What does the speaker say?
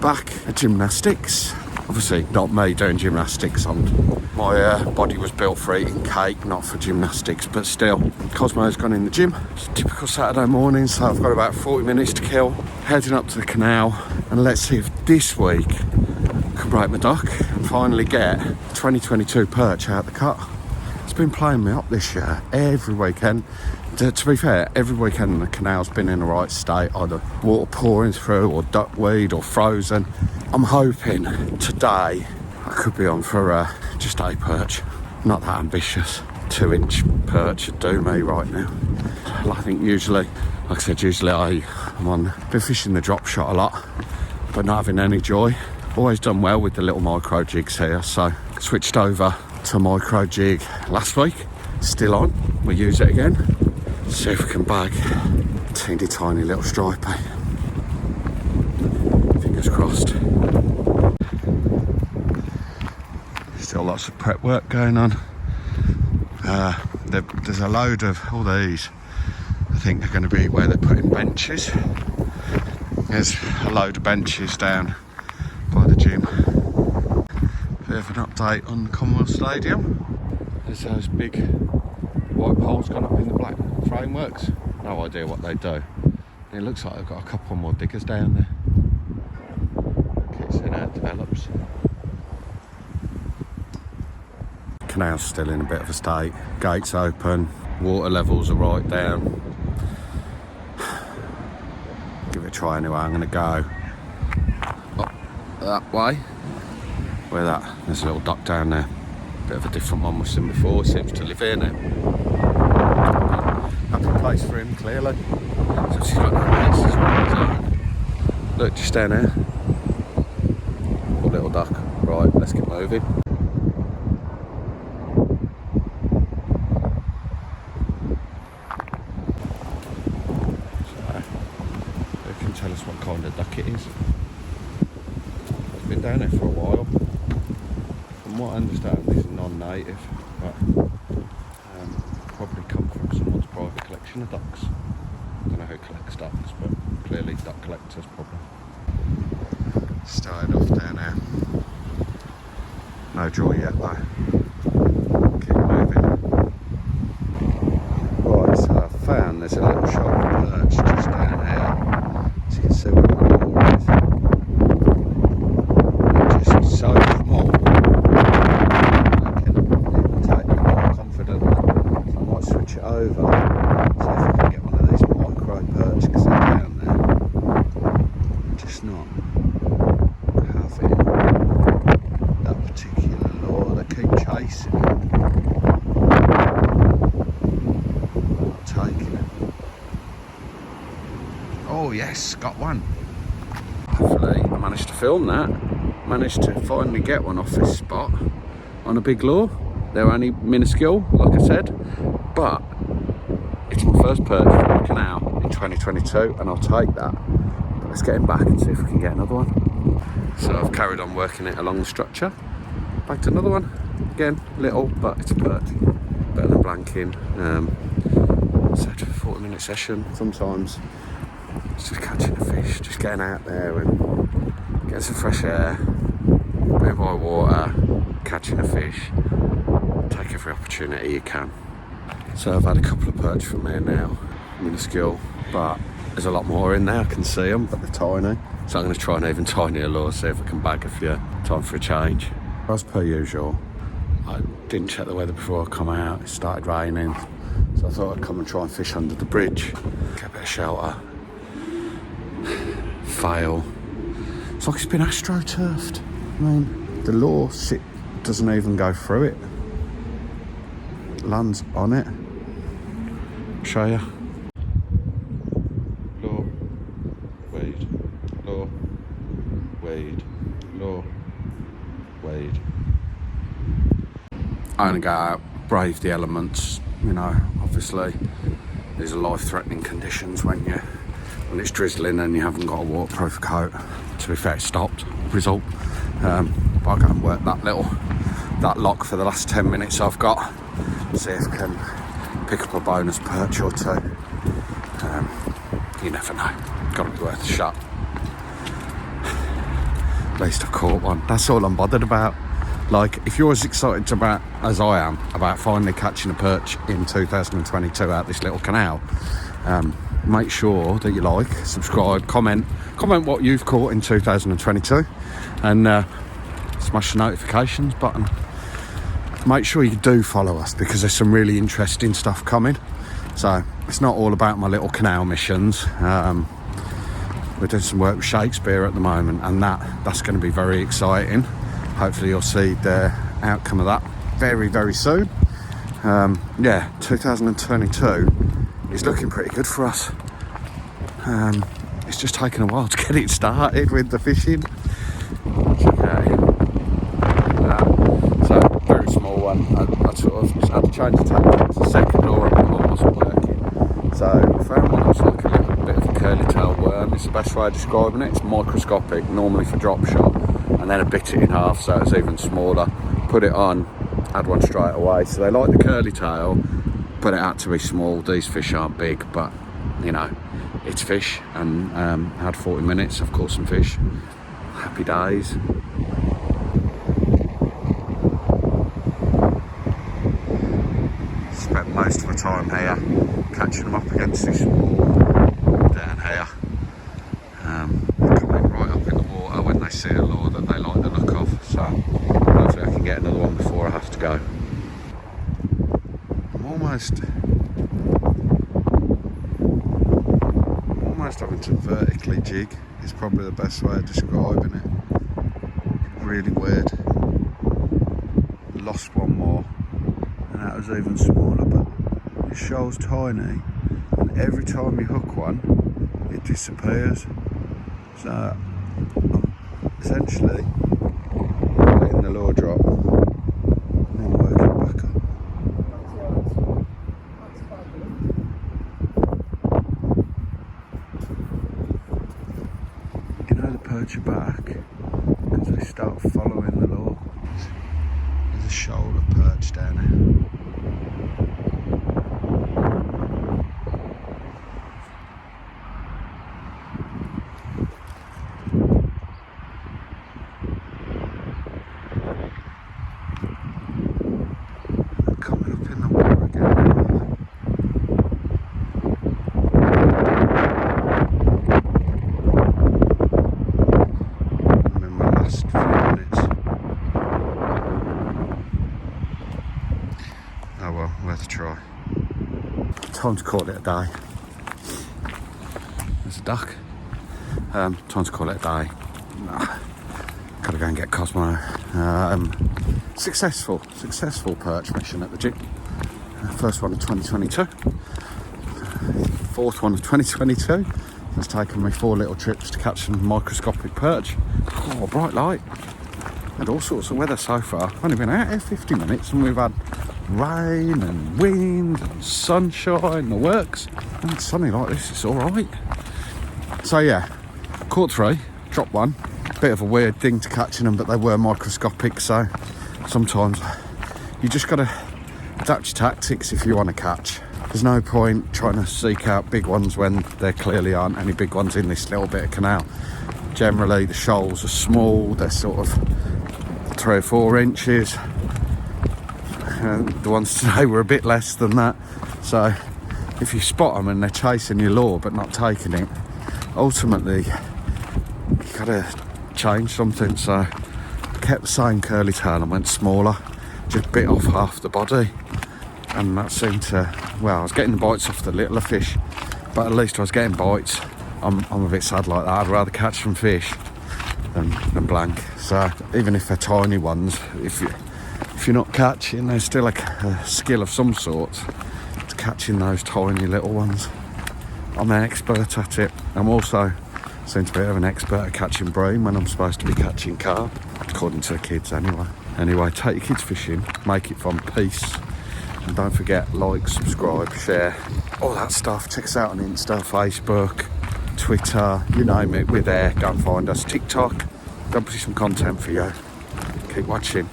back at gymnastics. Obviously not me doing gymnastics. My body was built for eating cake, not for gymnastics, but still. Cosmo's gone in the gym. It's a typical Saturday morning, so I've got about 40 minutes to kill. Heading up to the canal, and let's see if this week I can break my duck and finally get 2022 perch out the cut. It's been playing me up this year, every weekend. To be fair, every weekend the canal's been in the right state, either water pouring through or duckweed or frozen. I'm hoping today I could be on for just a perch. Not that ambitious. 2-inch perch would do me right now. I think usually, like I said, I'm been fishing the drop shot a lot, but not having any joy. Always done well with the little micro jigs here, so switched over to micro jig last week. Still on, we'll use it again. See if we can bag teeny tiny little stripey. Fingers crossed. Still lots of prep work going on. There's a load of all these. I think they're going to be where they're putting benches. There's a load of benches down by the gym. Bit of an update on the Commonwealth Stadium. There's those big white poles gone up in the black frameworks. No idea what they do. It looks like they've got a couple more diggers down there. Keeps it out, develops. Canal's still in a bit of a state. Gates open, water levels are right down. Give it a try anyway. I'm going to go up that way. Where that? There's a little duck down there. Bit of a different one we've seen before. Seems to live here now. Happy place for him, clearly. So she's got no mates as well. Look, just down there. Poor little duck. Right, let's get moving. Tell us what kind of duck it is. It's been down there for a while. From what I understand, it's non-native, but probably come from someone's private collection of ducks. I don't know who collects ducks, but clearly duck collectors probably. Started off down there. No joy yet though. Keep moving. Right, so I found there's a little shop perch just down here. So you can see what the water is. It's just so small. I can take me more confidently. So I might switch it over. See if I can get one of these micro perch because they're down there. Just not having that particular lure. They keep chasing it. Not taking it. Oh yes, got one. Hopefully I managed to film that. Managed to finally get one off this spot on a big lure. They're only minuscule, like I said, but it's my first perch from the canal in 2022 and I'll take that. But let's get him back and see if we can get another one. So I've carried on working it along the structure. Backed another one. Again, little, but it's a perch. Better than blanking. Set for a 40-minute session. Sometimes it's just catching a fish, just getting out there and getting some fresh air, being by water, catching a fish. Take every opportunity you can. So I've had a couple of perch from there now, minuscule, but there's a lot more in there. I can see them, but they're tiny. So I'm going to try an even tinier lure, see if I can bag a few. Time for a change. As per usual, I didn't check the weather before I come out. It started raining, so I thought I'd come and try and fish under the bridge, get a bit of shelter. Fail. It's like it's been astroturfed. I mean, the lure doesn't even go through it. Lands on it. Show you. Lure, wade, lure, wade, lure, wade. I'm gonna go out, brave the elements. You know, obviously, these are life-threatening conditions when it's drizzling and you haven't got a waterproof coat. To be fair, it stopped. Result. But I'll go and work that lock for the last 10 minutes I've got. See if I can pick up a bonus perch or two. You never know. Got to be worth a shot. at least I've caught one. That's all I'm bothered about. Like, if you're as excited about as I am about finally catching a perch in 2022 out this little canal, make sure that you like, subscribe, comment what you've caught in 2022, and smash the notifications button. Make sure you do follow us, because there's some really interesting stuff coming. So it's not all about my little canal missions. We're doing some work with Shakespeare at the moment, and that's going to be very exciting. Hopefully you'll see the outcome of that very, very soon. 2022 is looking pretty good for us. It's just taken a while to get it started with the fishing. So very small one. I sort of just had to change the tactics. The second lure wasn't working, so I found one that was like a little bit of a curly tail worm. It's the best way of describing it. It's microscopic, normally for drop shot, and then I bit it in half so it's even smaller. Put it on, had one straight away. So they like the curly tail, but it had to be small. These fish aren't big, but you know, it's fish. And had 40 minutes. I've caught some fish. Happy days. Spent most of the time here catching them up against this wall down here. Coming right up in the water when they see a lure that they like the look of. So hopefully I can get another one before I have to go. I'm almost having to vertically jig, is probably the best way of describing it. Really weird. Lost one more, and that was even smaller, but this shoal's tiny, and every time you hook one it disappears. So I'm essentially letting the lure drop and then working back up. You know, the perch are back because they start following the lure. There's a shoal of perch down here. Coming up in the water again. I'm in my last few minutes. Oh well, worth a try. Time to call it a day. There's a duck. Time to call it a day. Gotta go and get Cosmo. Successful perch mission at the jig. First one of 2022. Fourth one of 2022. It's taken me 4 little trips to catch some microscopic perch. Oh, bright light. Had all sorts of weather so far. Only been out here 50 minutes and we've had rain and wind and sunshine, the works. And it's sunny like this, it's alright. So yeah, caught 3, dropped 1. Bit of a weird thing to catching them, but they were microscopic, so sometimes you just got to adapt your tactics if you want to catch. There's no point trying to seek out big ones when there clearly aren't any big ones in this little bit of canal. Generally the shoals are small, they're sort of 3 or 4 inches. The ones today were a bit less than that, so if you spot them and they're chasing your lure but not taking it, ultimately you got to change something. So I kept the same curly tail and went smaller, just bit off half the body, and that seemed to, well, I was getting the bites off the littler fish, but at least I was getting bites. I'm a bit sad like that. I'd rather catch some fish than blank. So even if they're tiny ones, if you're not catching, there's still a skill of some sort to catching those tiny little ones. I'm an expert at it. I'm also seem to be an expert at catching bream when I'm supposed to be catching carp, according to the kids anyway. Anyway, take your kids fishing, make it fun, peace. And don't forget, like, subscribe, share, all that stuff. Check us out on Insta, Facebook, Twitter, you name it, we're there. Go and find us. TikTok, go and put some content for you. Keep watching.